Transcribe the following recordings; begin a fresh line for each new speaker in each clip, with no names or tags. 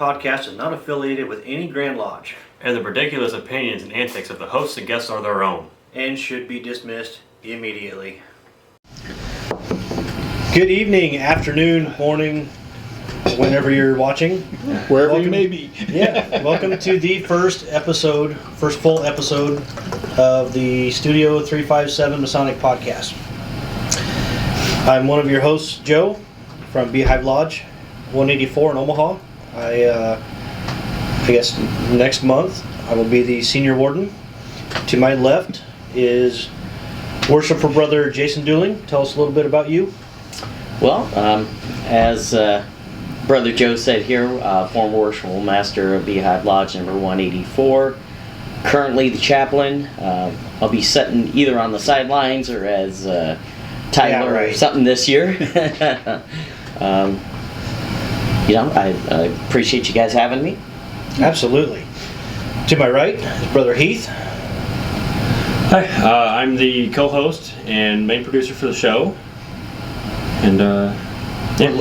podcast is not affiliated with any Grand Lodge
And the ridiculous opinions and antics of the hosts and guests are their own.
and should be dismissed immediately. Good evening, afternoon, morning, whenever you're watching.
Wherever you may be.
Yeah, welcome to the first full episode of the Studio 357 Masonic podcast. I'm one of your hosts, Joe, from Beehive Lodge, 184 in Omaha. I guess next month I will be the senior warden. To my left is Worshipful Brother Jason Dooling. Tell us a little bit about you.
Well, as Brother Joe said here, former Worshipful Master of Beehive Lodge number 184, currently the chaplain. I'll be sitting either on the sidelines or as Tyler or something this year. I appreciate you guys having me.
Absolutely. To my right is Brother Heath.
Hi, I'm the co-host and main producer for the show. And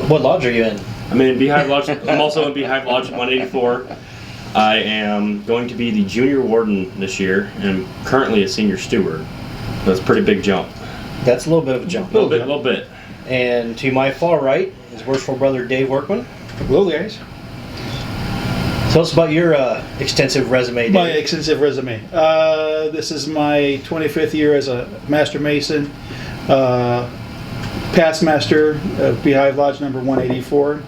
What lodge are you in?
I'm in Beehive Lodge. I'm also in Beehive Lodge 184. I am going to be the junior warden this year, and I'm currently a senior steward. That's a pretty big jump.
That's a little bit of a jump.
A little bit.
And to my far right is Worshipful Brother Dave Workman.
Hello, guys.
Tell us about your extensive resume, Dave.
My extensive resume. This is my 25th year as a Master Mason, past Master of Beehive Lodge number 184.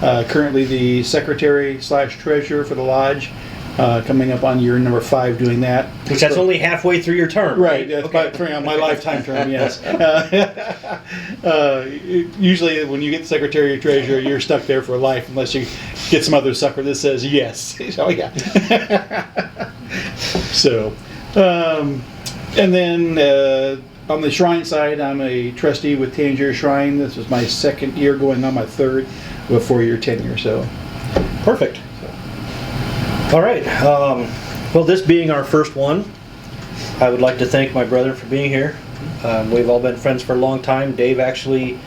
Currently the Secretary/Treasurer for the Lodge. Coming up on year number 5 doing that.
Which that's only halfway through your term.
Right, that's my lifetime term, yes. Usually when you get Secretary or Treasurer, you're stuck there for life unless you get some other sucker that says yes. Oh, yeah. So, and then on the shrine side, I'm a trustee with Tangier Shrine. This was my second year, going on my third of a 4-year tenure, so.
Perfect. All right. Well, this being our first one, I would like to thank my brother for being here. We've all been friends for a long time. Dave actually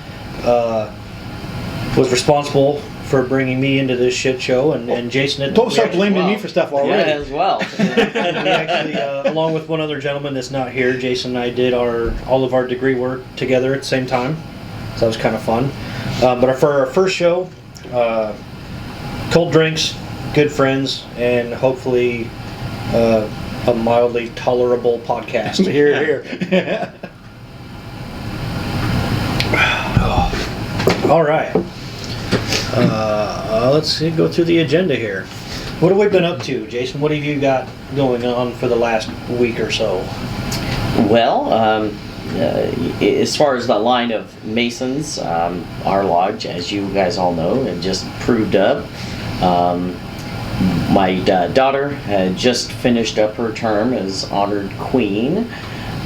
was responsible for bringing me into this shit show, and Jason.
Don't start blaming me for stuff already.
Yeah, as well.
We actually, along with one other gentleman that's not here, Jason and I did all of our degree work together at the same time. So that was kind of fun. But for our first show, cold drinks, good friends, and hopefully a mildly tolerable podcast.
Here.
All right. Let's see, go through the agenda here. What have we been up to, Jason? What have you got going on for the last week or so?
Well, as far as the line of Masons, our lodge, as you guys all know, had just proved up. My daughter had just finished up her term as honored queen,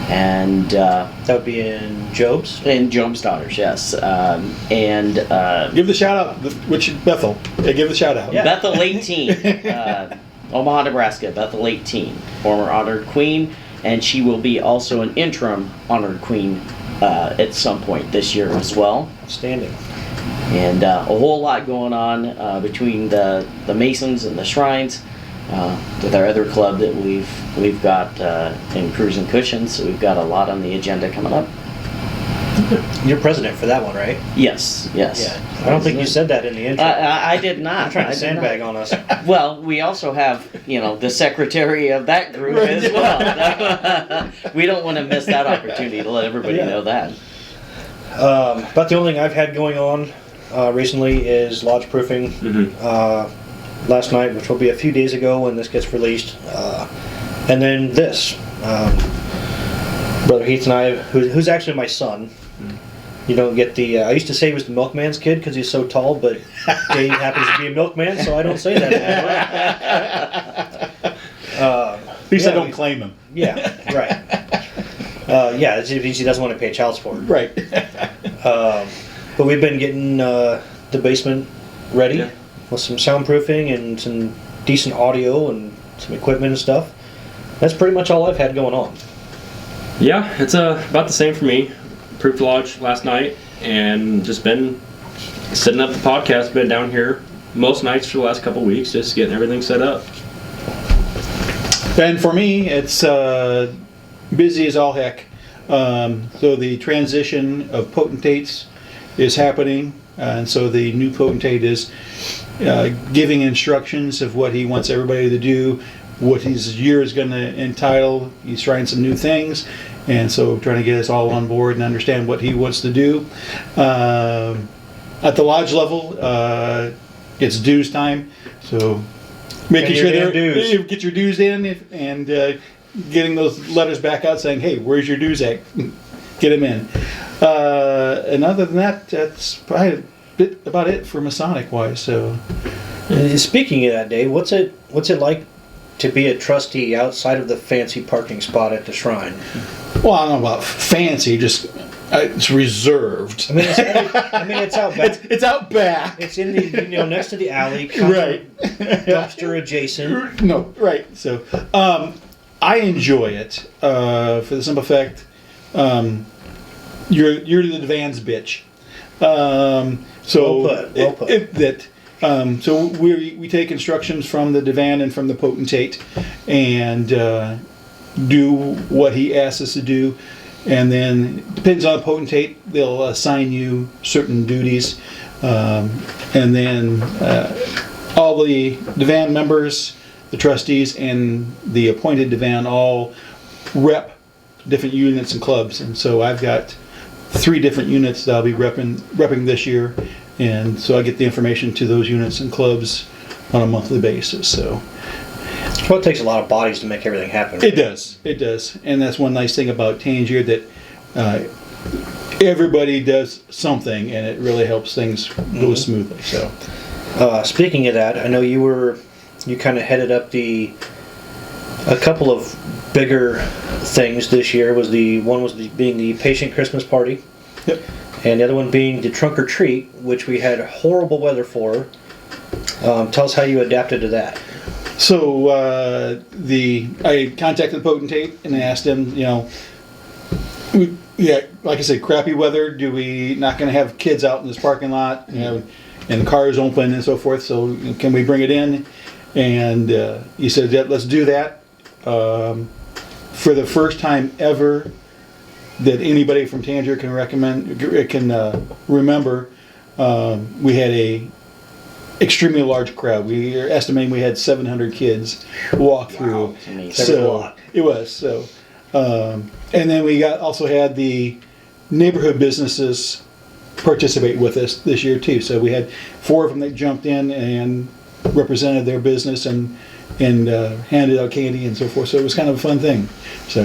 and
That would be in Job's?
in Job's daughters, yes.
Give the shout out, Bethel. Yeah, give the shout out.
Yeah.
Bethel 18, Omaha, Nebraska, Bethel 18, former honored queen, and she will be also an interim honored queen at some point this year as well.
Outstanding.
And a whole lot going on between the Masons and the Shrines, with our other club that we've got in Cruising Cushions. So we've got a lot on the agenda coming up.
You're president for that one, right?
Yes.
Yeah. I don't think you said that in the intro.
I did not.
I'm trying to
I did
sandbag
not.
on us.
Well, we also have, the secretary of that group as well. We don't want to miss that opportunity to let everybody know that.
About the only thing I've had going on recently is lodge proofing. Last night, which will be a few days ago when this gets released. And then this. Brother Heath and I, who's actually my son. You don't get the, I used to say he was the milkman's kid because he's so tall, but Dave happens to be a milkman, so I don't say that anymore.
At least I don't claim him.
Yeah, right. It means he doesn't want to pay child support.
Right.
But we've been getting the basement ready with some soundproofing and some decent audio and some equipment and stuff. That's pretty much all I've had going on.
Yeah, it's about the same for me. Proofed Lodge last night, and just been setting up the podcast. Been down here most nights for the last couple weeks, just getting everything set up.
And for me, it's busy as all heck. So the transition of potentates is happening, and so the new potentate is giving instructions of what he wants everybody to do, what his year is going to entitle. He's trying some new things, and so trying to get us all on board and understand what he wants to do. At the lodge level, it's dues time, so making sure you get your dues in and getting those letters back out saying, hey, where's your dues at? Get them in. And other than that, that's probably about it for Masonic wise. So,
Speaking of that, Dave, what's it like to be a trustee outside of the fancy parking spot at the shrine?
well, I don't know about fancy, just it's reserved.
I mean, it's out back.
It's out back.
It's in the next to the alley,
Right.
dumpster adjacent.
No, right. So, I enjoy it for the simple fact, you're the Devan's bitch. So
Well put.
So we take instructions from the Devan and from the potentate, and do what he asks us to do. And then, depends on the potentate, they'll assign you certain duties. And then all the Devan members, the trustees, and the appointed Devan all rep different units and clubs. And so I've got 3 different units that I'll be repping this year. And so I get the information to those units and clubs on a monthly basis. So
Well, it takes a lot of bodies to make everything happen.
It does. And that's one nice thing about Tangier, that everybody does something, and it really helps things go smoothly. So,
Speaking of that, I know you kind of headed up a couple of bigger things this year. One was being the patient Christmas party.
Yep.
And the other one being the trunk or treat, which we had horrible weather for. Tell us how you adapted to that.
So I contacted the potentate and asked him, like I said, crappy weather. Do we not going to have kids out in this parking lot? And the cars open and so forth. So can we bring it in? And he said, yeah, let's do that. For the first time ever that anybody from Tangier can remember, we had a extremely large crowd. We are estimating we had 700 kids walk through.
Wow, amazing.
So it was so. And then we also had the neighborhood businesses participate with us this year too. So we had 4 of them that jumped in and represented their business and handed out candy and so forth. So it was kind of a fun thing. So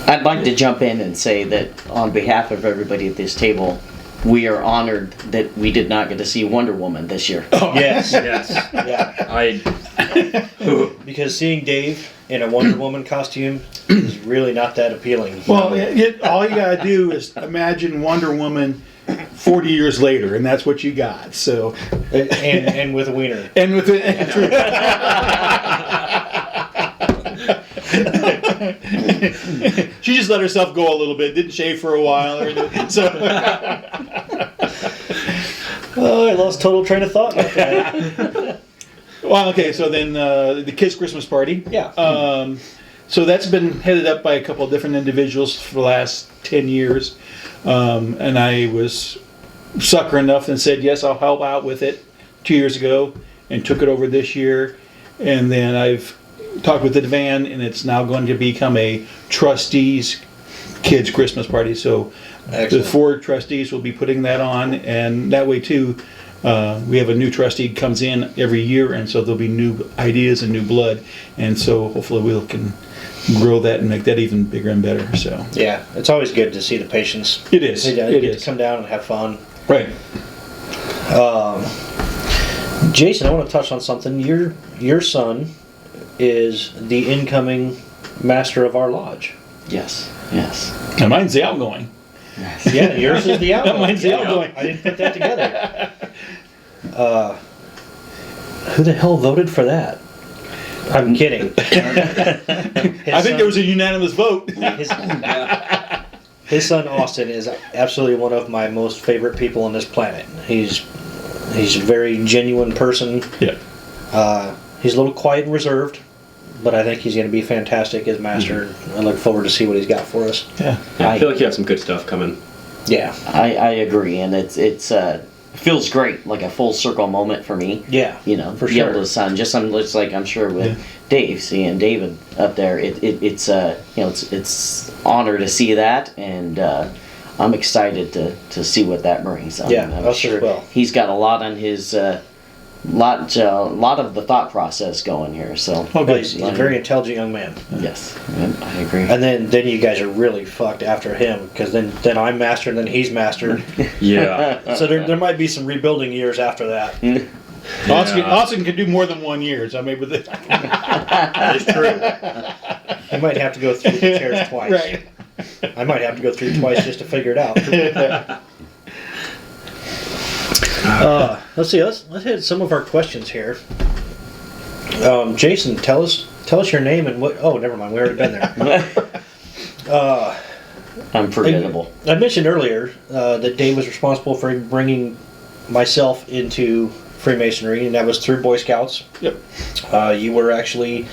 I'd like to jump in and say that on behalf of everybody at this table, we are honored that we did not get to see Wonder Woman this year.
Yes.
Yeah.
Because seeing Dave in a Wonder Woman costume is really not that appealing.
well, all you gotta do is imagine Wonder Woman 40 years later, and that's what you got. So
and with a wiener.
and with it. She just let herself go a little bit, didn't shave for a while, or anything. So
I lost total train of thought after that.
well, okay. So then the kids' Christmas party.
Yeah.
So that's been headed up by a couple of different individuals for the last 10 years, and I was sucker enough and said yes, I'll help out with it 2 years ago, and took it over this year, and then I've talked with the Devan, and it's now going to become a trustees kids Christmas party. So
Excellent.
the 4 trustees will be putting that on, and that way too, we have a new trustee comes in every year, and so there'll be new ideas and new blood, and so hopefully we can grow that and make that even bigger and better. So
Yeah, it's always good to see the patients.
it is.
They
It
get
is.
to come down and have fun.
Right.
Jason, I want to touch on something. Your son is the incoming master of our lodge.
Yes.
And mine's the outgoing.
Yeah, yours is the outgoing.
Mine's the outgoing.
I didn't put that together. Who the hell voted for that? I'm kidding.
I think there was a unanimous vote.
His son Austin is absolutely one of my most favorite people on this planet. He's He's a very genuine person.
Yeah.
He's a little quiet and reserved, but I think he's going to be fantastic as master. I look forward to see what he's got for us.
Yeah.
I feel like you have some good stuff coming.
Yeah.
I agree, and it feels great, like a full circle moment for me.
Yeah.
You know,
for
be
sure.
able to son, just like I'm sure with Dave, seeing David up there, it's it's honor to see that, and I'm excited to see what that brings. I'm
us
sure
as well.
he's got a lot on his lot of the thought process going here. So
He's a very intelligent young man.
yes, I agree.
And then you guys are really fucked after him, because then I'm master and then he's master.
Yeah.
So there might be some rebuilding years after that.
Austin can do more than 1 year. So maybe
That is true.
You might have to go through the chairs twice.
Right.
I might have to go through twice just to figure it out. Let's see. Let's hit some of our questions here. Jason, tell us your name and what. Oh, never mind. We already been there.
Unforgettable.
I mentioned earlier that Dave was responsible for bringing myself into Freemasonry, and that was through Boy Scouts.
Yep.
You were actually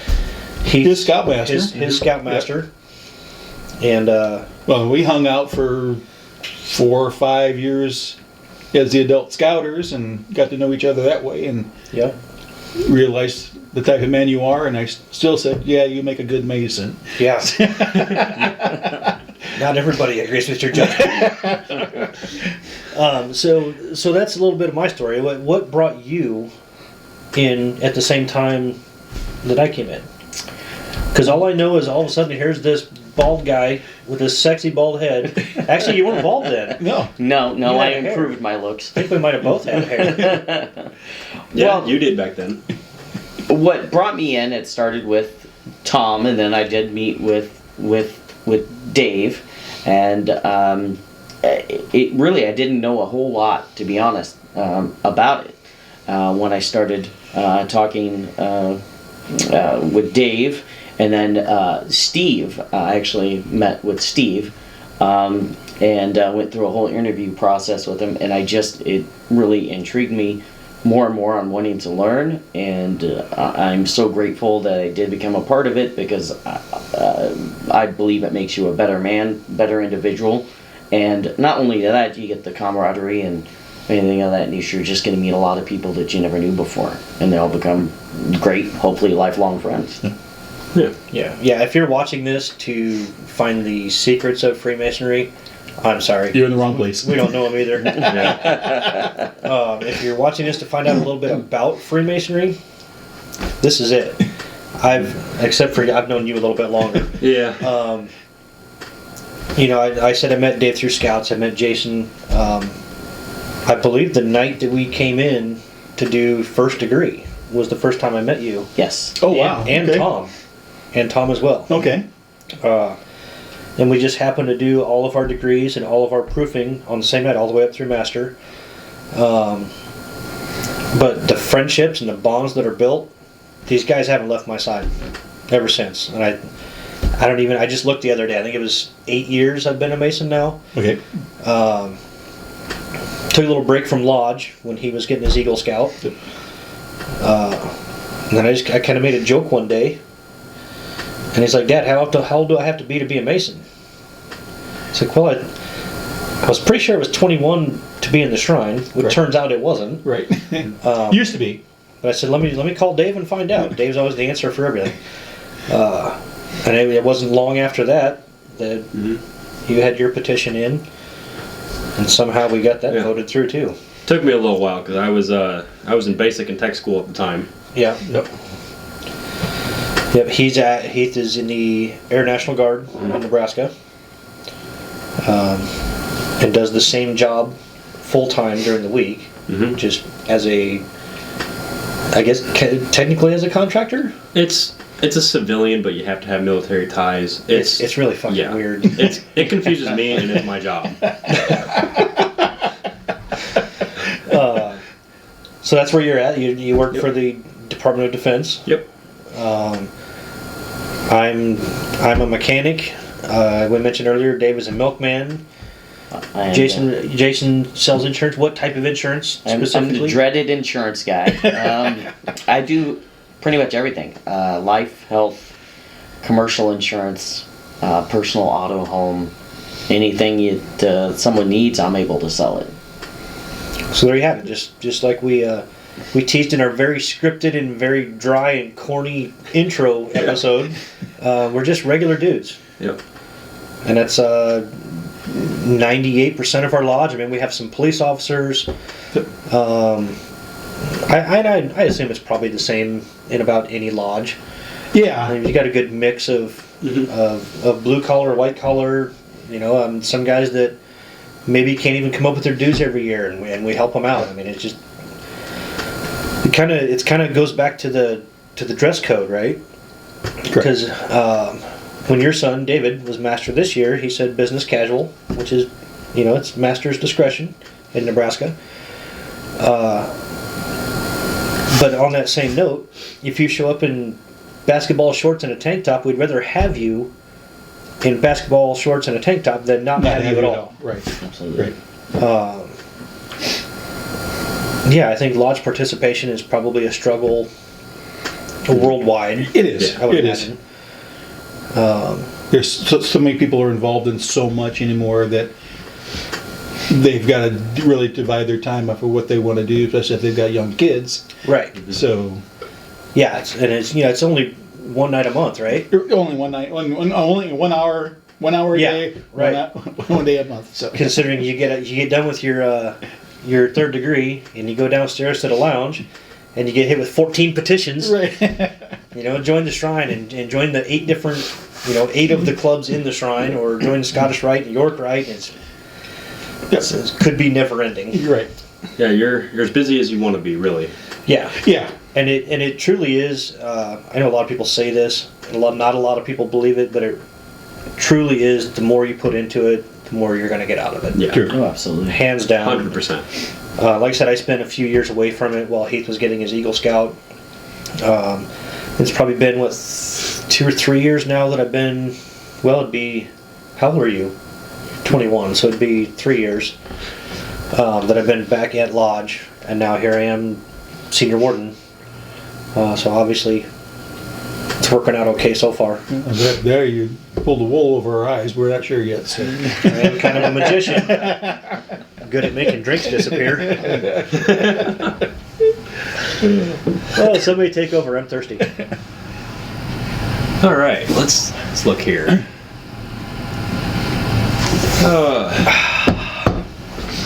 His scoutmaster.
His scoutmaster. And
Well, we hung out for 4 or 5 years as the adult scouters and got to know each other that way, and
yeah.
realized the type of man you are, and I still said, yeah, you make a good Mason.
Yeah. Not everybody agrees with your judgment. So that's a little bit of my story. What brought you in at the same time that I came in? Because all I know is all of a sudden here's this bald guy with this sexy bald head. Actually, you weren't bald then.
No.
No,
You
I
had hair.
improved my looks.
I think we might have both had hair.
Yeah,
Well-
you did back then.
What brought me in, it started with Tom, and then I did meet with Dave, and it really, I didn't know a whole lot, to be honest, about it. When I started talking with Dave, and then Steve, I actually met with Steve, and went through a whole interview process with him, and it really intrigued me more and more on wanting to learn, and I'm so grateful that I did become a part of it, because I believe it makes you a better man, better individual, and not only that, you get the camaraderie and anything of that nature. You're just going to meet a lot of people that you never knew before, and they all become great, hopefully lifelong friends.
Yeah. If you're watching this to find the secrets of Freemasonry, I'm sorry.
You're in the wrong place.
We don't know them either.
Yeah.
If you're watching this to find out a little bit about Freemasonry, this is it. Except for I've known you a little bit longer.
Yeah.
I said I met Dave through Scouts. I met Jason. I believe the night that we came in to do first degree was the first time I met you.
Yes.
Oh, wow.
And
Okay.
Tom. And Tom as well.
Okay.
And we just happened to do all of our degrees and all of our proofing on the same night, all the way up through master. But the friendships and the bonds that are built, these guys haven't left my side ever since. And I just looked the other day. I think it was 8 years I've been a Mason now.
Okay.
Took a little break from Lodge when he was getting his Eagle Scout. And then I kind of made a joke one day. And he's like, Dad, how old do I have to be a Mason? It's like, well, I was pretty sure it was 21 to be in the shrine, which
Right.
turns out it wasn't.
Right. Used to be.
But I said, let me call Dave and find out. Dave's always the answer for everything. And it wasn't long after that you had your petition in, and somehow we got that voted through too.
Took me a little while because I was in basic and tech school at the time.
Yeah. Yep. Heath is in the Air National Guard in Nebraska, and does the same job full time during the week, just as I guess technically as a contractor.
It's a civilian, but you have to have military ties.
It's really fucking weird.
It confuses me, and it's my job.
So that's where you're at. You work for the Department of Defense.
Yep.
I'm a mechanic. We mentioned earlier Dave is a milkman.
And,
Jason sells insurance. What type of insurance
I'm the
specifically?
dreaded insurance guy. I do pretty much everything: life, health, commercial insurance, personal auto, home, anything someone needs, I'm able to sell it.
So there you have it. Just like we teased in our very scripted and very dry and corny intro episode, we're just regular dudes.
Yep.
And that's 98% of our lodge. I mean, we have some police officers. I assume it's probably the same in about any lodge.
Yeah.
I mean, you got a good mix of blue collar, white collar. Some guys that maybe can't even come up with their dues every year, and we help them out. I mean, it kind of goes back to the dress code, right? Because when your son David was master this year, he said business casual, which is, it's master's discretion in Nebraska. But on that same note, if you show up in basketball shorts and a tank top, we'd rather have you in basketball shorts and a tank top than not have you at all.
Right.
Absolutely.
Right.
Yeah, I think lodge participation is probably a struggle worldwide.
It is.
I would
It
imagine.
There's so many people are involved in so much anymore that they've got to really divide their time up for what they want to do, especially if they've got young kids.
Right.
So,
Yeah, it's only one night a month, right?
only one night, only 1 hour, 1 hour a
Yeah,
day,
right.
one day a month. So,
Considering you get done with your third degree and you go downstairs to the lounge and you get hit with 14 petitions.
right.
Join the shrine and join the 8 different, 8 of the clubs in the shrine, or join the Scottish Rite, York Rite. It could be never ending.
Right.
Yeah, you're as busy as you want to be, really.
Yeah.
Yeah.
And it truly is. I know a lot of people say this, and not a lot of people believe it, but it truly is. The more you put into it, the more you're going to get out of it.
Yeah.
True.
Oh, absolutely.
Hands down.
100%.
Like I said, I spent a few years away from it while Heath was getting his Eagle Scout. It's probably been 2 or 3 years now that I've been. Well, it'd be. How old are you? 21. So it'd be 3 years that I've been back at lodge, and now here I am, senior warden. So obviously, it's working out okay so far.
There you pulled the wool over our eyes. We're not sure yet. So.
I am kind of a magician. Good at making drinks disappear. Oh, somebody take over. I'm thirsty.
All right, let's look here.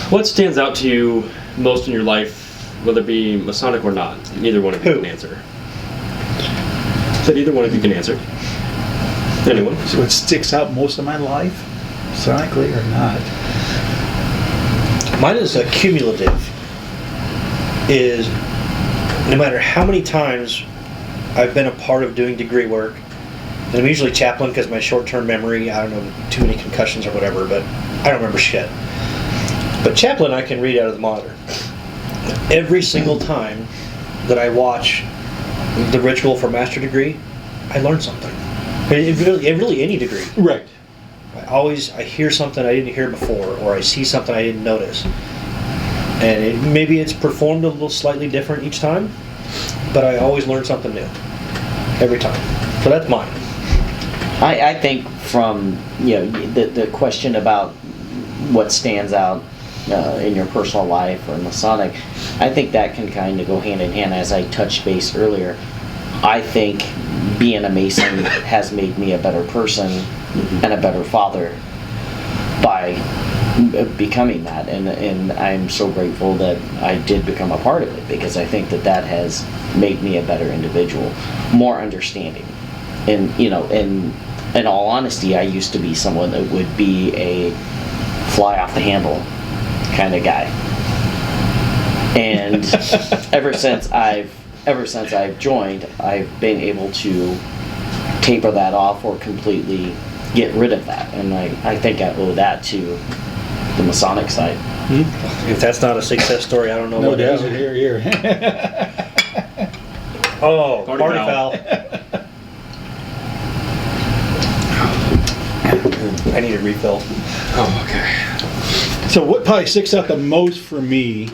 What stands out to you most in your life, whether it be Masonic or not? Neither one of you
Who?
can answer. Said either one of you can answer. Anyone?
So it sticks out most of my life, sonically or not.
Mine is cumulative. Is no matter how many times I've been a part of doing degree work, and I'm usually chaplain because my short-term memory, I don't know, too many concussions or whatever, but I don't remember shit. But chaplain, I can read out of the monitor. Every single time that I watch the ritual for master degree, I learn something. It really any degree.
Right.
I hear something I didn't hear before, or I see something I didn't notice. And maybe it's performed a little slightly different each time, but I always learn something new. Every time. So that's mine.
I think from the question about what stands out in your personal life or Masonic, I think that can kind of go hand in hand. As I touched base earlier, I think being a Mason has made me a better person and a better father by becoming that, and I'm so grateful that I did become a part of it, because I think that has made me a better individual, more understanding. And in all honesty, I used to be someone that would be a fly off the handle kind of guy, and ever since I've joined, I've been able to taper that off or completely get rid of that, and I think I owe that to the Masonic side.
If that's not a success story, I don't know what is.
Here.
Oh,
Party
party
foul.
foul. I need a refill.
Oh, okay.
So what probably sticks out the most for me,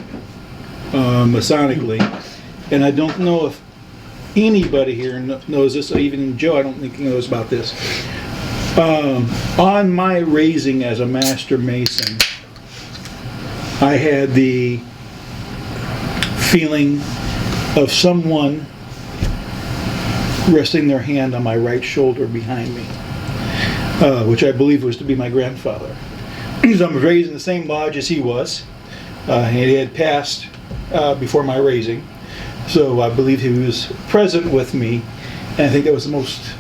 Masonically, and I don't know if anybody here knows this, even Joe, I don't think he knows about this. On my raising as a Master Mason, I had the feeling of someone resting their hand on my right shoulder behind me, which I believe was to be my grandfather. So I'm raised in the same lodge as he was. He had passed before my raising, so I believe he was present with me, and I think that was the most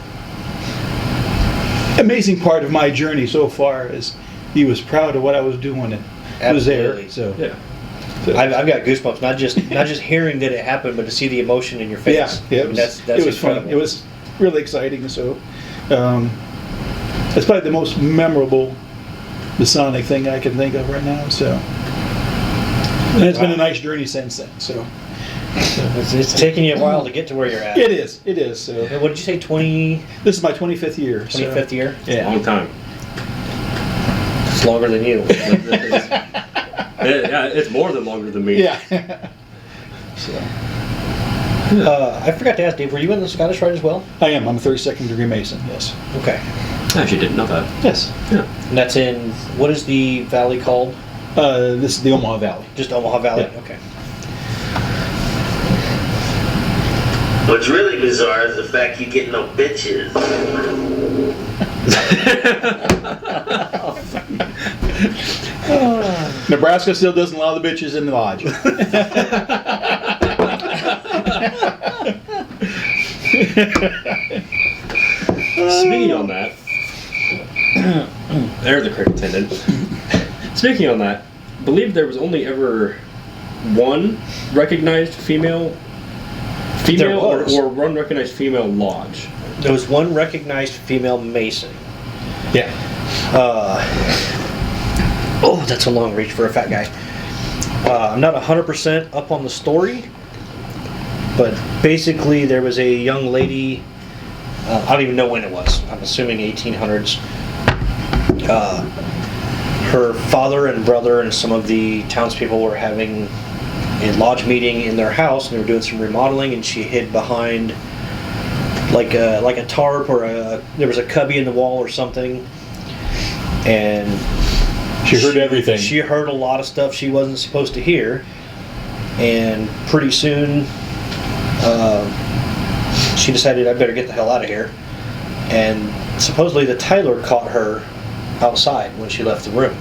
amazing part of my journey so far, is he was proud of what I was doing and was there. So
Yeah.
I've got goosebumps, not just hearing that it happened, but to see the emotion in your face.
yeah,
I mean, that's
it was fun.
incredible.
It was really exciting. So it's probably the most memorable Masonic thing I can think of right now. So, and it's been a nice journey since then. So
It's taken you a while to get to where you're at.
it is. It is. So
What did you say? 25th
this is my 25th year. So.
year?
Yeah.
Long time.
It's longer than you.
Yeah, it's more than longer than me.
Yeah. So
I forgot to ask, Dave, were you in the Scottish Rite as well?
I am. I'm a 32nd degree Mason. Yes.
Okay.
I actually didn't know that.
Yes.
Yeah.
And that's in, what is the valley called?
This is the Omaha Valley.
Just Omaha Valley?
Yeah.
Okay.
What's really bizarre is the fact you get no bitches.
Nebraska still doesn't allow the bitches in the lodge.
Speaking on that, there's the cricket attendant. Speaking on that, I believe there was only ever one recognized female
There was.
or one recognized female lodge.
There was one recognized female Mason.
Yeah.
Oh, that's a long reach for a fat guy. I'm not 100% up on the story, but basically there was a young lady, I don't even know when it was, I'm assuming 1800s. Her father and brother and some of the townspeople were having a lodge meeting in their house, and they were doing some remodeling, and she hid behind like a tarp, or there was a cubby in the wall or something, and
She heard everything.
She heard a lot of stuff she wasn't supposed to hear, and pretty soon she decided, I better get the hell out of here. And supposedly the Tyler caught her outside when she left the room.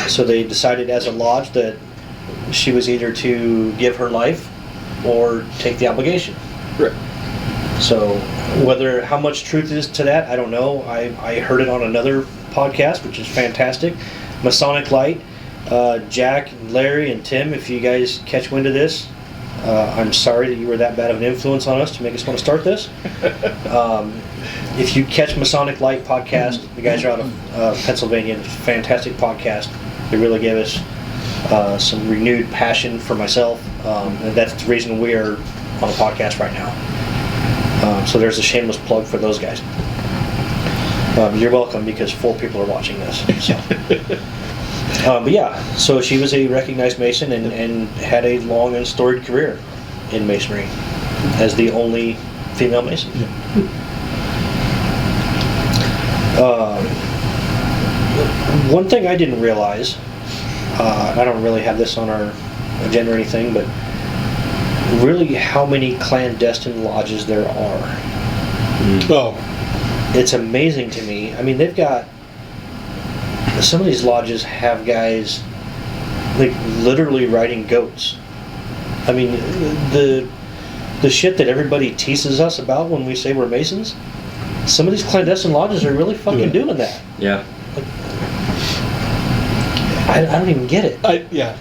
So they decided as a lodge that she was either to give her life or take the obligation.
Right.
So how much truth is to that, I don't know. I heard it on another podcast, which is fantastic. Masonic Light. Jack, Larry, and Tim, if you guys catch wind of this, I'm sorry that you were that bad of an influence on us to make us want to start this. If you catch Masonic Light podcast, the guys are out of Pennsylvania. It's a fantastic podcast. They really gave us some renewed passion for myself, and that's the reason we are on a podcast right now. So there's a shameless plug for those guys. You're welcome, because 4 people are watching this. So. But yeah, so she was a recognized Mason and had a long and storied career in Masonry as the only female Mason. One thing I didn't realize, I don't really have this on our agenda or anything, but really how many clandestine lodges there are.
Oh.
It's amazing to me. I mean, they've got, some of these lodges have guys like literally riding goats. I mean, the shit that everybody teases us about when we say we're Masons, some of these clandestine lodges are really fucking doing that.
Yeah.
Like, I don't even get it.
Yeah.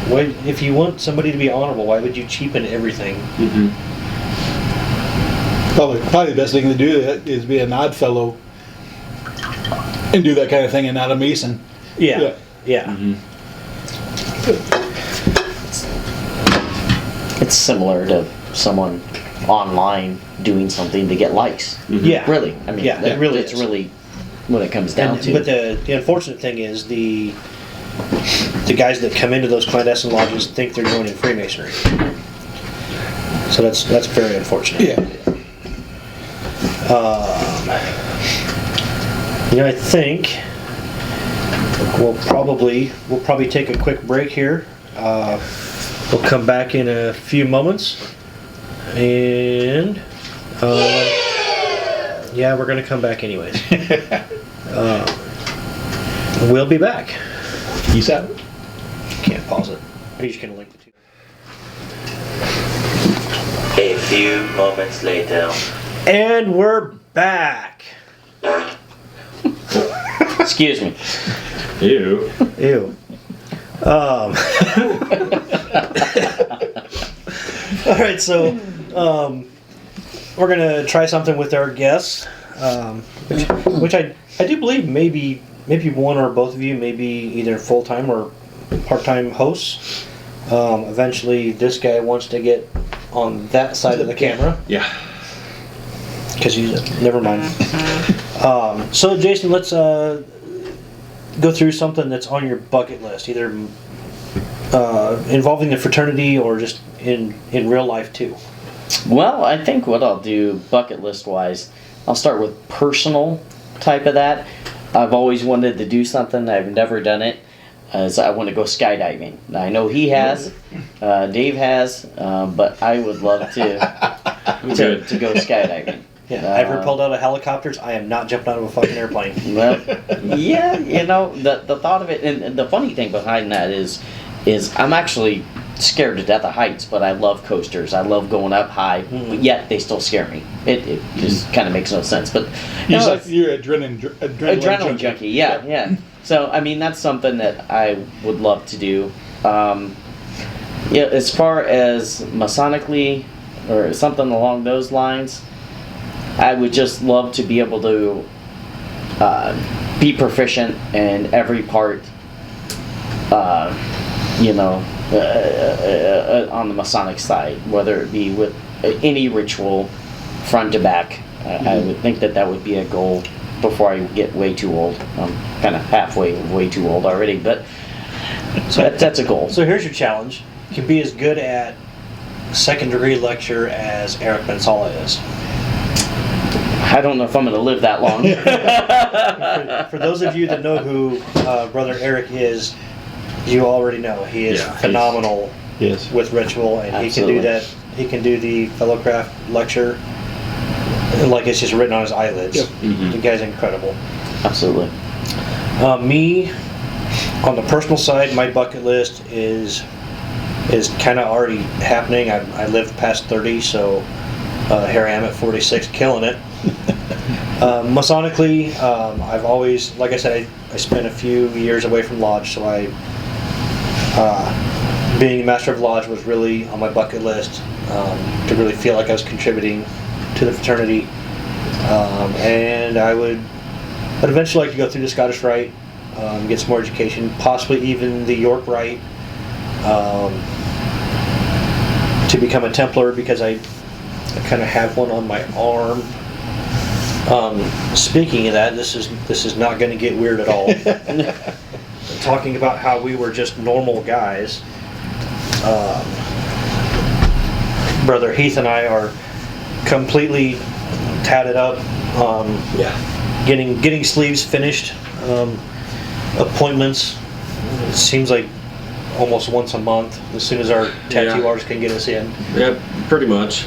Why, if you want somebody to be honorable, why would you cheapen everything?
Mm-hmm.
Probably the best thing to do is be an odd fellow and do that kind of thing, and not a Mason.
Yeah.
Mm-hmm.
It's similar to someone online doing something to get likes.
Mm-hmm.
Yeah.
Really, I mean,
Yeah, it really
it's
is.
really when it comes down to.
But the unfortunate thing is the guys that come into those clandestine lodges think they're joining Freemasonry. So that's very unfortunate.
Yeah.
I think we'll probably take a quick break here. We'll come back in a few moments, and we're gonna come back anyways. We'll be back.
Peace out.
Can't pause it. I'm just gonna link the two.
A few moments later.
And we're back.
Excuse me.
Ew.
Ew. All right, so we're gonna try something with our guests, which I do believe maybe one or both of you may be either full-time or part-time hosts. Eventually, this guy wants to get on that side of the camera.
Yeah.
Because never mind. So Jason, let's go through something that's on your bucket list, either involving the fraternity or just in real life too.
Well, I think what I'll do bucket list wise, I'll start with personal type of that. I've always wanted to do something. I've never done it. As I want to go skydiving. Now, I know he has, Dave has, but I would love to go skydiving.
Yeah, I've repelled out of helicopters. I am not jumping out of a fucking airplane.
Well, yeah, the thought of it, and the funny thing behind that is I'm actually scared to death of heights, but I love coasters. I love going up high, but yet they still scare me. It just kind of makes no sense. But
You're adrenaline
junkie. Yeah. So I mean that's something that I would love to do. As far as Masonically or something along those lines, I would just love to be able to be proficient in every part. On the Masonic side, whether it be with any ritual, front to back. I would think that would be a goal before I get way too old. I'm kind of halfway way too old already, but so that's a goal.
So here's your challenge. You can be as good at second degree lecture as Eric Bensala is.
I don't know if I'm going to live that long.
For those of you that know who Brother Eric is, you already know he is phenomenal with ritual, and Absolutely. He can do that. He can do the Fellowcraft lecture like it's just written on his eyelids. Yep. Mm-hmm. The guy's incredible.
Absolutely.
Me, on the personal side, my bucket list is kind of already happening. I lived past 30, so here I am at 46, killing it. Masonically, I've always, like I said, I spent a few years away from Lodge, so being a Master of Lodge was really on my bucket list to really feel like I was contributing to the fraternity. And I'd eventually like to go through the Scottish Rite, get some more education, possibly even the York Rite, to become a Templar, because I kind of have one on my arm. Speaking of that, this is not going to get weird at all. Talking about how we were just normal guys. Brother Heath and I are completely tatted up. Getting sleeves finished. Appointments. It seems like almost once a month. As soon as our tattoo artist can get us in.
Yeah, pretty much.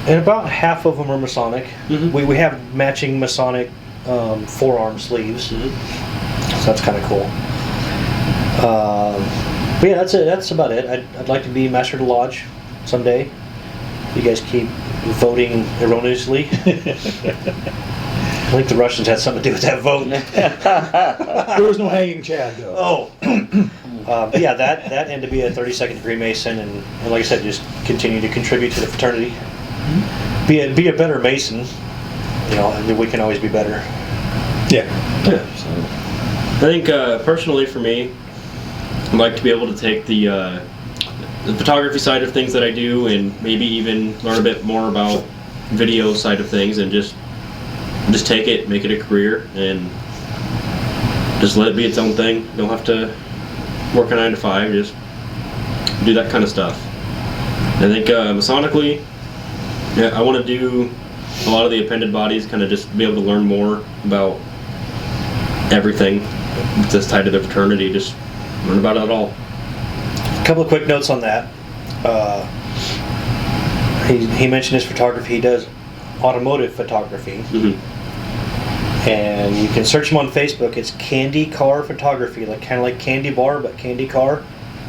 And about half of them are Masonic. Mm-hmm. We have matching Masonic forearm sleeves. Mm-hmm. So that's kind of cool. But yeah, that's it. That's about it. I'd like to be Master of the Lodge someday. You guys keep voting erroneously. I think the Russians had something to do with that vote.
There was no hanging Chad, though.
Oh. But yeah, that and to be a 32nd degree Mason, and like I said, just continue to contribute to the fraternity. Mm-hmm. Be a better Mason. We can always be better.
Yeah.
So, I think personally for me, I'd like to be able to take the photography side of things that I do, and maybe even learn a bit more about video side of things, and just just take it, make it a career, and just let it be its own thing. Don't have to work a 9 to 5. Just do that kind of stuff. I think Masonically, yeah, I want to do a lot of the appended bodies, kind of just be able to learn more about everything that's tied to the fraternity. Just learn about it all.
A couple of quick notes on that. He mentioned his photography. He does automotive photography.
Mm-hmm.
And you can search him on Facebook. It's Candy Car Photography, kind of like Candy Bar, but Candy Car.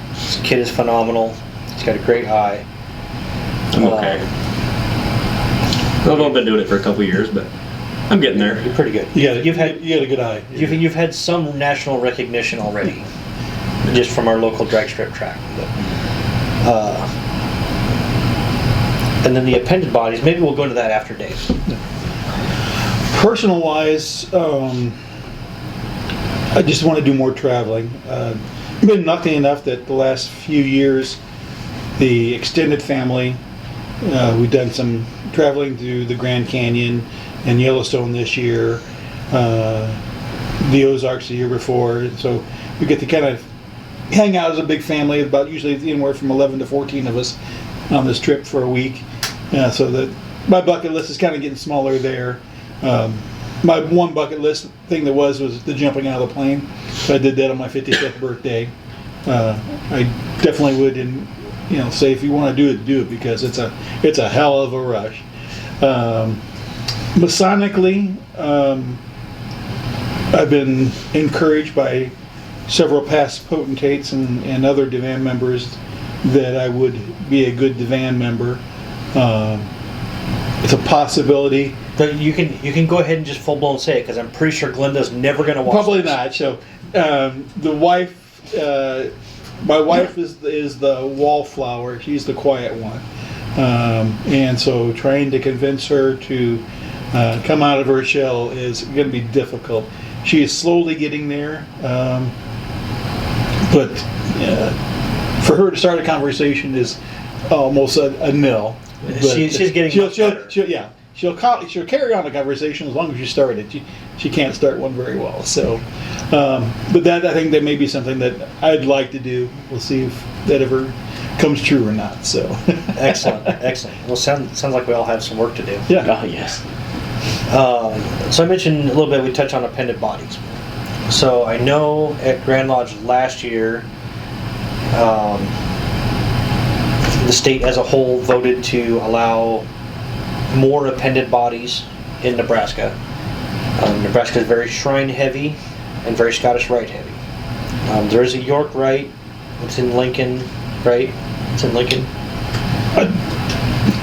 This kid is phenomenal. He's got a great eye.
I'm okay. I've only been doing it for a couple years, but I'm getting there.
You're pretty good.
You got a good eye.
You've had some national recognition already, just from our local drag strip track. But, and then the appended bodies. Maybe we'll go into that after Dave.
Personal wise, I just want to do more traveling. I've been lucky enough that the last few years, the extended family, we've done some traveling to the Grand Canyon and Yellowstone this year, the Ozarks the year before. So we get to kind of hang out as a big family, about usually anywhere from 11 to 14 of us on this trip for a week. So that my bucket list is kind of getting smaller there. My one bucket list thing was the jumping out of the plane. So I did that on my 55th birthday. I definitely would, say if you want to do it because it's a hell of a rush. Masonically, I've been encouraged by several past potentates and other divan members that I would be a good divan member. It's a possibility.
But you can go ahead and just full blown say it, because I'm pretty sure Glenda's never going to watch.
Probably
this.
not. So the wife, my wife is the wallflower. She's the quiet one, and so trying to convince her to come out of her shell is going to be difficult. She is slowly getting there, but for her to start a conversation is almost a nil.
She's getting much better.
She'll carry on the conversation as long as you start it. She can't start one very well. So, but I think that may be something that I'd like to do. We'll see if that ever comes true or not. So,
excellent. Well, sounds like we all have some work to do.
Yeah.
Oh, yes.
So I mentioned a little bit. We touched on appended bodies. So I know at Grand Lodge last year, the state as a whole voted to allow more appended bodies in Nebraska. Nebraska is very Shrine heavy and very Scottish Rite heavy. There is a York Rite. It's in Lincoln, right? It's in Lincoln.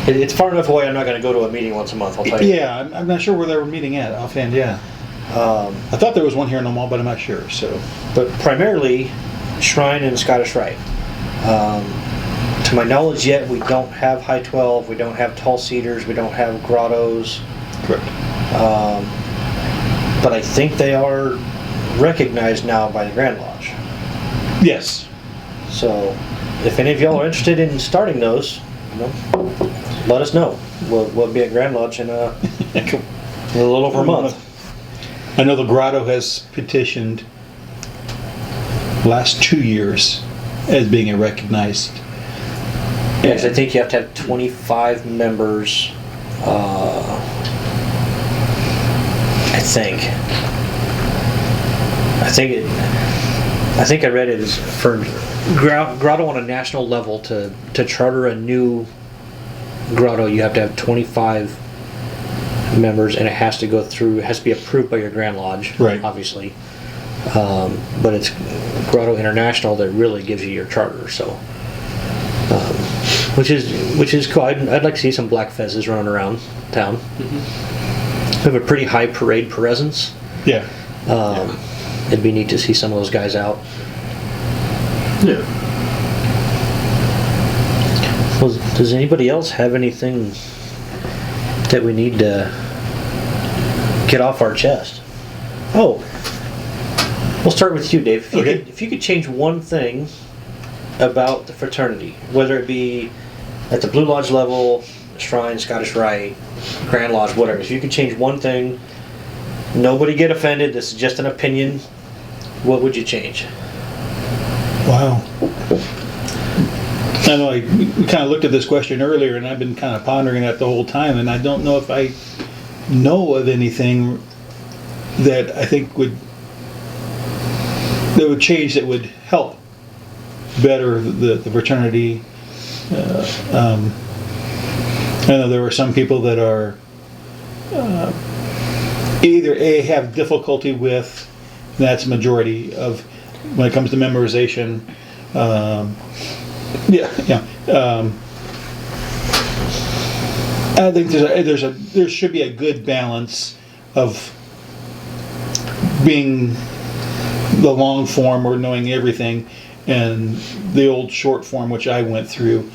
It's far enough away. I'm not going to go to a meeting once a month. I'll tell you.
Yeah, I'm not sure where they were meeting at offhand. Yeah, I thought there was one here in the mall, but I'm not sure. So,
but primarily Shrine and Scottish Rite. To my knowledge, yet we don't have high 12. We don't have tall cedars. We don't have grottos.
correct.
But I think they are recognized now by the Grand Lodge.
Yes.
So, if any of y'all are interested in starting those, let us know. We'll be at Grand Lodge in a little over a month.
I know the Grotto has petitioned last 2 years as being a recognized.
Yes, I think you have to have 25 members. I think I read it as for Grotto on a national level to charter a new Grotto, you have to have 25 members, and it has to be approved by your Grand Lodge,
right?
Obviously, but it's Grotto International that really gives you your charter. So, which is cool. I'd like to see some black fezzes running around town. Mm-hmm. We have a pretty high parade presence.
Yeah.
It'd be neat to see some of those guys out.
Yeah.
Well, does anybody else have anything that we need to get off our chest? Oh, we'll start with you, Dave. If you could change one thing about the fraternity, whether it be at the Blue Lodge level, Shrine, Scottish Rite, Grand Lodge, whatever. If you could change one thing Nobody get offended. This is just an opinion. What would you change?
Wow. I know we kind of looked at this question earlier, and I've been kind of pondering that the whole time, and I don't know if I know of anything that I think would change, that would help better the fraternity. I know there are some people that are either have difficulty with, and that's a majority of when it comes to memorization. I think there should be a good balance of being the long form or knowing everything, and the old short form, which I went through.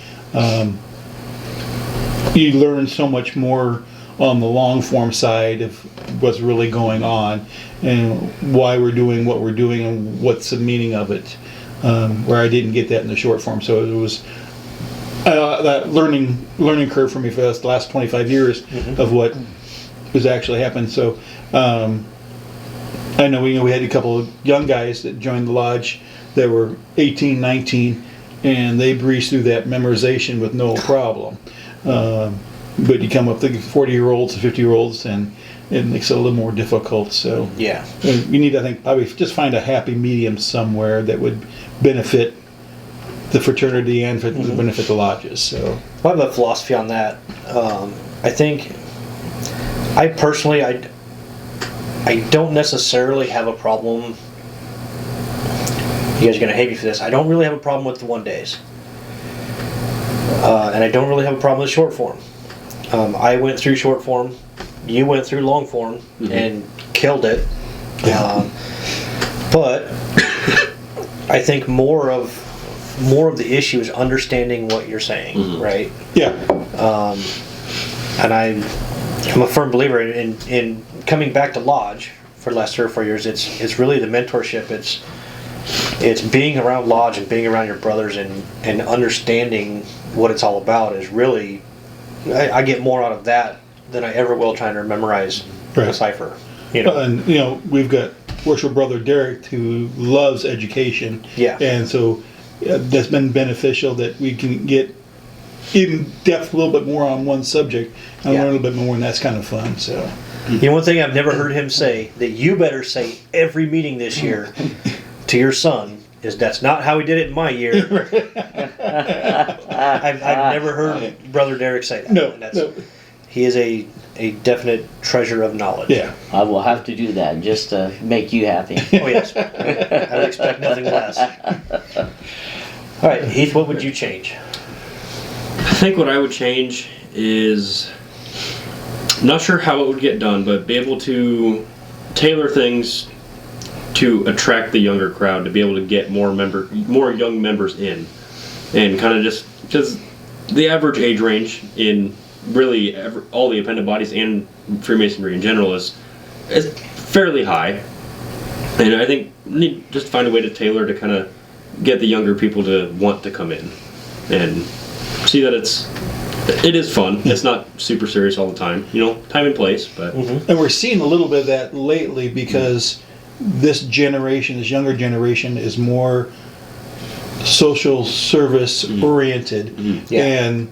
You learn so much more on the long form side of what's really going on and why we're doing what we're doing and what's the meaning of it, where I didn't get that in the short form. So it was that learning curve for me for the last 25 years of what was actually happening. So I know we had a couple of young guys that joined the lodge that were 18, 19, and they breezed through that memorization with no problem. But you come up to 40-year-olds and 50-year-olds, and it makes it a little more difficult. So
Yeah.
you need, I think, probably just find a happy medium somewhere that would benefit the fraternity and benefit the lodges. So
I have a philosophy on that. I think, I personally, I don't necessarily have a problem. You guys are going to hate me for this. I don't really have a problem with the 1 days. And I don't really have a problem with short form. I went through short form. You went through long form and killed it. But I think more of the issue is understanding what you're saying, right?
yeah,
And I'm a firm believer in coming back to lodge for the last 3 or 4 years. It's really the mentorship. It's being around lodge and being around your brothers and understanding what it's all about is really, I get more out of that than I ever will trying to memorize a cipher.
And we've got Worshipful Brother Derek, who loves education.
Yeah.
And so that's been beneficial that we can get in depth a little bit more on one subject and learn a little bit more, and that's kind of fun. So,
One thing I've never heard him say that you better say every meeting this year to your son is, that's not how we did it in my year. I've never heard Brother Derek say that.
No.
He is a definite treasure of knowledge.
Yeah.
I will have to do that just to make you happy.
Oh, yes. I would expect nothing less. All right, Heath, what would you change?
I think what I would change is, I'm not sure how it would get done, but be able to tailor things to attract the younger crowd, to be able to get more young members in, and kind of just because the average age range in really all the appended bodies and Freemasonry in general is fairly high, and I think we need just find a way to tailor to kind of get the younger people to want to come in and see that it is fun. It's not super serious all the time, time and place, but
And we're seeing a little bit of that lately because this younger generation is more social service oriented, and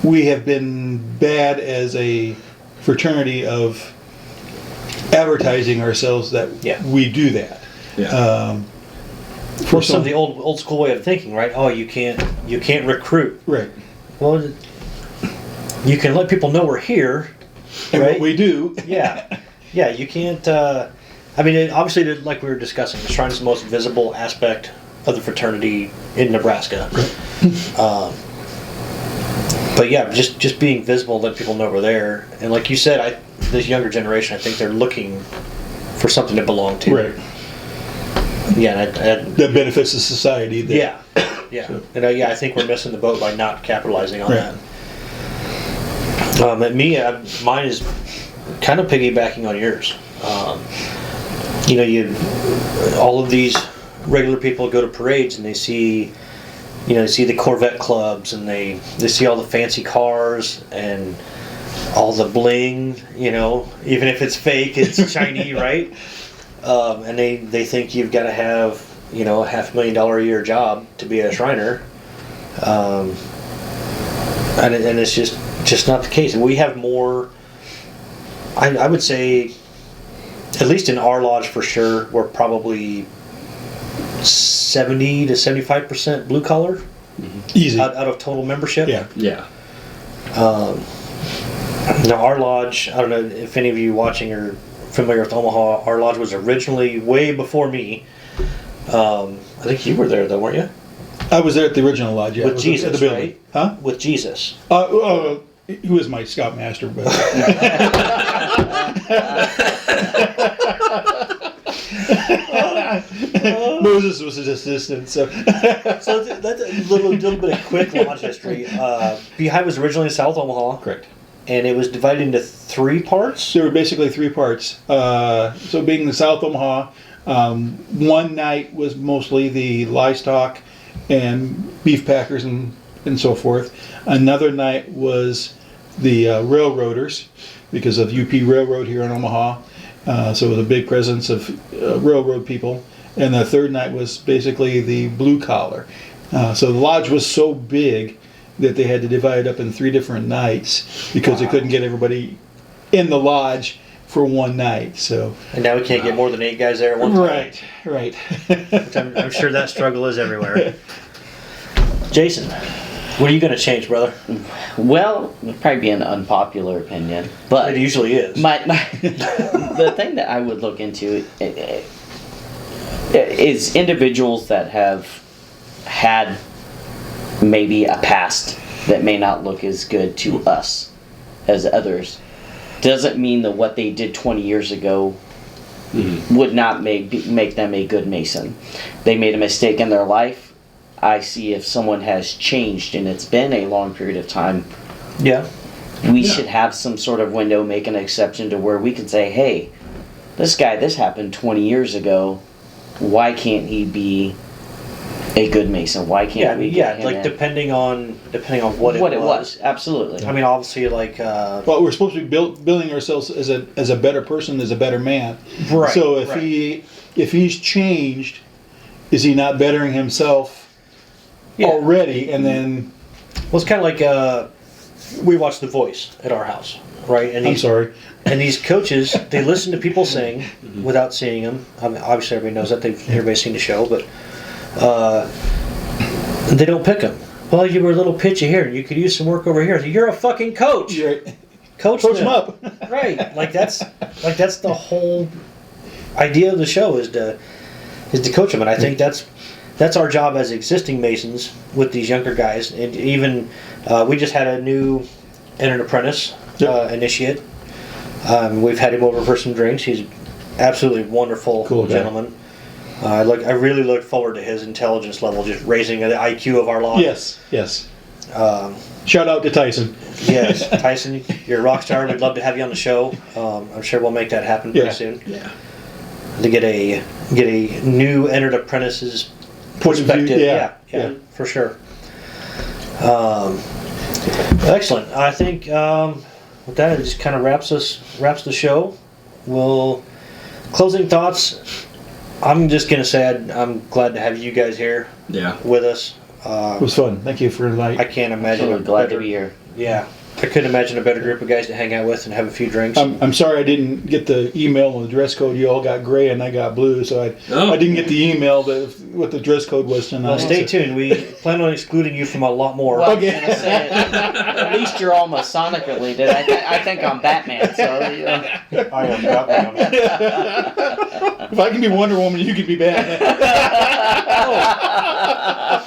we have been bad as a fraternity of advertising ourselves that we do that.
For some of the old school way of thinking, right? Oh, you can't recruit.
Right.
Well, you can let people know we're here,
And
right?
what we do.
Yeah, you can't. Obviously, like we were discussing, the shrine is the most visible aspect of the fraternity in Nebraska. But yeah, just being visible, let people know we're there. And like you said, this younger generation, I think they're looking for something to belong to.
Right.
Yeah,
That benefits the society.
Yeah. So. And I think we're missing the boat by not capitalizing on that. And mine is kind of piggybacking on yours. All of these regular people go to parades and they see the Corvette clubs and they see all the fancy cars and all the bling, even if it's fake, it's shiny, right? And they think you've got to have, a $500,000 a year job to be a Shriner. And it's just not the case. We have more, I would say, at least in our lodge for sure, we're probably 70 to 75% blue collar.
Easy.
Out of total membership.
Yeah.
Yeah.
Now our lodge, I don't know if any of you watching are familiar with Omaha. Our lodge was originally way before me. I think you were there though, weren't you?
I was there at the original lodge. Yeah,
With Jesus, right?
Huh?
With Jesus.
He was my scoutmaster, but Moses was his assistant. So
That's a little bit of quick lodge history. Beehive was originally in South Omaha.
correct.
And it was divided into 3 parts.
There were basically 3 parts. So being in South Omaha, one night was mostly the livestock and beef packers and so forth. Another night was the railroaders because of UP Railroad here in Omaha. So it was a big presence of railroad people. And the third night was basically the blue collar. So the lodge was so big that they had to divide it up in 3 different nights because they couldn't get everybody in the lodge for one night. So
And now we can't get more than 8 guys there at one time.
right.
Which I'm sure that struggle is everywhere. Jason, what are you going to change, brother?
Well, it'd probably be an unpopular opinion, but
It usually is.
the thing that I would look into is individuals that have had maybe a past that may not look as good to us as others. Doesn't mean that what they did 20 years ago would not make them a good Mason. They made a mistake in their life. I see if someone has changed and it's been a long period of time,
Yeah.
we should have some sort of window, make an exception to where we can say, hey, this happened 20 years ago. Why can't he be a good Mason? Why can't we get him
like
in?
depending on what it was.
Absolutely.
I mean, obviously, like
Well, we're supposed to be building ourselves as a better person, as a better man.
Right,
So if
right.
he's changed, is he not bettering himself already? And then
well, it's kind of like we watch The Voice at our house, right? And
I'm sorry.
And these coaches, they listen to people sing without seeing them. I mean, obviously, everybody knows that. Everybody's seen the show, but they don't pick them. Well, you were a little pitchy here. You could use some work over here. You're a fucking coach. Coach
them up.
Right. Like that's the whole idea of the show is to coach them, and I think that's our job as existing Masons with these younger guys. And even we just had a new entered apprentice initiate. We've had him over for some drinks. He's absolutely wonderful
Cool guy.
gentleman. I really look forward to his intelligence level, just raising the IQ of our lodge.
Yes. Shout out to Tyson.
Yes, Tyson, you're a rock star. We'd love to have you on the show. I'm sure we'll make that happen pretty soon.
Yeah.
To get a new entered apprentice's
Point of view,
perspective.
yeah.
For sure. Excellent. I think with that, it just kind of wraps the show. Closing thoughts. I'm just gonna say I'm glad to have you guys here with us.
It was fun. Thank you for the invite.
I can't imagine.
Absolutely glad to be here.
Yeah, I couldn't imagine a better group of guys to hang out with and have a few drinks.
I'm sorry I didn't get the email on the dress code. You all got gray and I got blue, so I didn't get the email what the dress code was tonight.
Well, stay tuned. We plan on excluding you from a lot more.
Well, I was gonna say, at least you're all Masonic related. I think I'm Batman, so
I am Batman.
If I can be Wonder Woman, you can be Batman.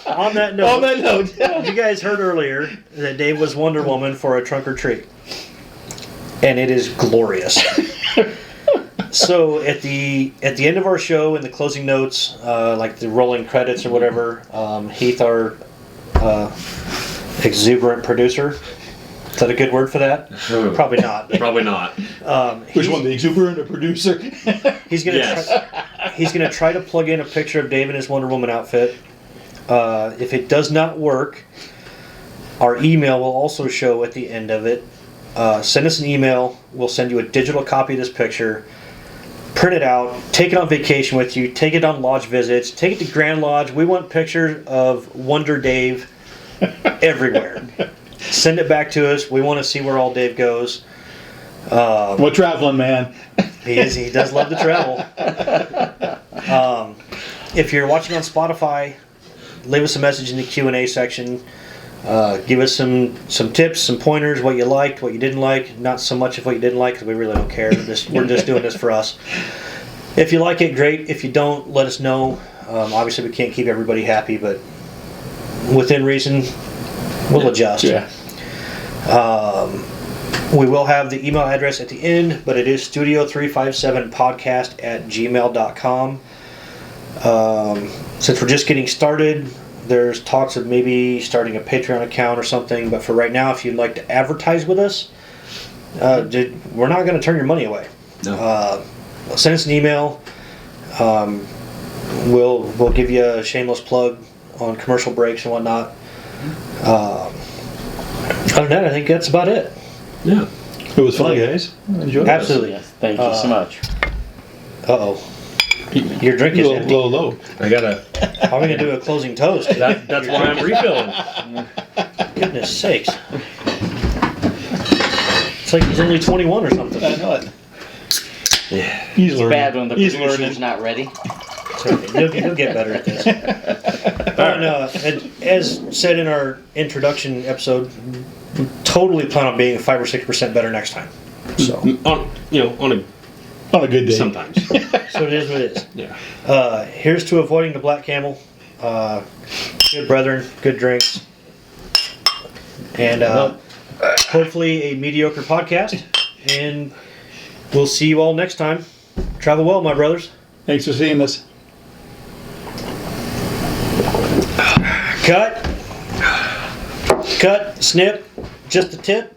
On that note, you guys heard earlier that Dave was Wonder Woman for a trunk or treat, and it is glorious. So at the end of our show, in the closing notes, like the rolling credits or whatever, Heath, our exuberant producer. Is that a good word for that? Probably not.
Probably not.
Which one, the exuberant or producer?
He's gonna try to plug in a picture of Dave in his Wonder Woman outfit. If it does not work, our email will also show at the end of it, send us an email. We'll send you a digital copy of this picture. Print it out. Take it on vacation with you. Take it on lodge visits. Take it to Grand Lodge. We want pictures of Wonder Dave everywhere. Send it back to us. We want to see where all Dave goes.
We're traveling, man.
He does love to travel. If you're watching on Spotify, leave us a message in the Q&A section. Give us some tips, some pointers, what you liked, what you didn't like. Not so much of what you didn't like, because we really don't care. We're just doing this for us. If you like it, great. If you don't, let us know. Obviously, we can't keep everybody happy, but within reason, we'll adjust.
Yeah.
We will have the email address at the end, but it is studio357podcast@gmail.com. Since we're just getting started, there's talks of maybe starting a Patreon account or something, but for right now, if you'd like to advertise with us, we're not going to turn your money away.
No.
Send us an email. We'll give you a shameless plug on commercial breaks and whatnot. Other than that, I think that's about it.
Yeah.
It was fun, guys. Enjoyed it.
Absolutely.
Yes, thank you so much.
Uh-oh. Your drink is empty.
Low.
I gotta.
How are we going to do a closing toast?
That's why I'm refilling.
Goodness sakes. It's like he's only 21 or something.
I know it.
Yeah.
He's learning.
Bad when the
He's
producer's
learning.
not ready.
It's okay. You'll get better at this. And, as said in our introduction episode, we totally plan on being 5 or 6% better next time. So
On a
On a good day.
sometimes.
so it is what it is.
Yeah.
Here's to avoiding the Black Camel. Good brethren, good drinks, and hopefully a mediocre podcast. And we'll see you all next time. Travel well, my brothers.
Thanks for seeing us.
Cut. Snip. Just a tip.